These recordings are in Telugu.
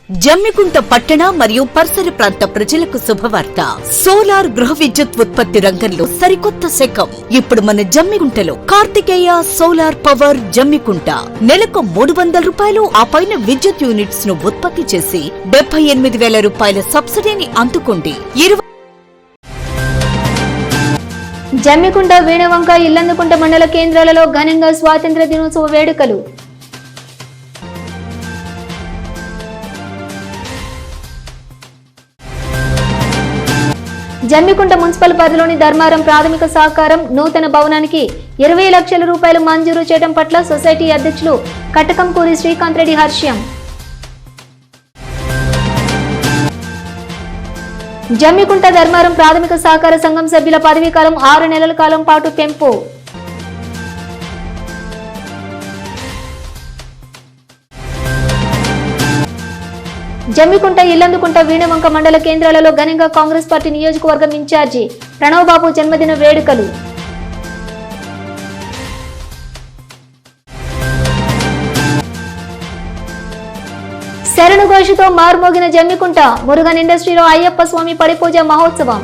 జమ్మికుంట పట్టణ మరియు పరిసర ప్రాంత ప్రజలకు శుభవార్త. సోలార్ గృహ విద్యుత్ ఉత్పత్తి రంగంలో సరికొత్త శకం. ఇప్పుడు మన జమ్మికుంటలో కార్తికేయ సోలార్ పవర్ జమ్మికుంట నెలకు 300 రూపాయలు ఆ పైన విద్యుత్ యూనిట్స్ ను ఉత్పత్తి చేసి 78,000 రూపాయల సబ్సిడీని అందుకోండి. జమ్మికుంట, వీణవంక, ఇల్లందుకుంట మండల కేంద్రాలలో ఘనంగా స్వాతంత్ర దినోత్సవ వేడుకలు. జమ్మికుంట మున్సిపల్ పరిధిలోని ధర్మారం ప్రాథమిక సహకారం నూతన భవనానికి 20 లక్షల రూపాయలు మంజూరు చేయడం పట్ల సొసైటీ అధ్యక్షులు కటకంకూరి శ్రీకాంత్ రెడ్డి హర్షం. జమ్మికుంట ధర్మారం ప్రాథమిక సహకార సంఘం సభ్యుల పదవీ కాలం 6 నెలల కాలం పాటు పెంపు. జమ్మికుంట, ఇల్లందుకుంట, వీణవంక మండల కేంద్రాలలో ఘనంగా కాంగ్రెస్ పార్టీ నియోజకవర్గం ఇన్ఛార్జి ప్రణవ్ బాబు జన్మదిన వేడుకలు. శరణుఘోషతో మార్మోగిన జమ్మికుంట, మురుగన్ ఇండస్ట్రీలో అయ్యప్ప స్వామి పడిపూజ మహోత్సవం.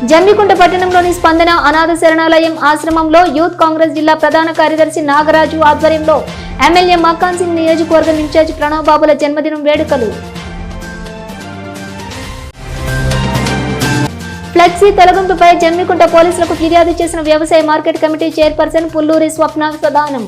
జమ్మికుంట పట్టణంలోని స్పందన అనాథ శరణాలయం ఆశ్రమంలో యూత్ కాంగ్రెస్ జిల్లా ప్రధాన కార్యదర్శి నాగరాజు ఆధ్వర్యంలో ఎమ్మెల్యే మక్కాన్ సింగ్ నియోజకవర్గం ఇన్ఛార్జ్ ప్రణవ్ బాబుల జన్మదినం వేడుకలు. ఫ్లెక్సీ తొలగింపుపై జమ్మికుంట పోలీసులకు ఫిర్యాదు చేసిన వ్యవసాయ మార్కెట్ కమిటీ చైర్పర్సన్ పుల్లూరి స్వప్న సదానం.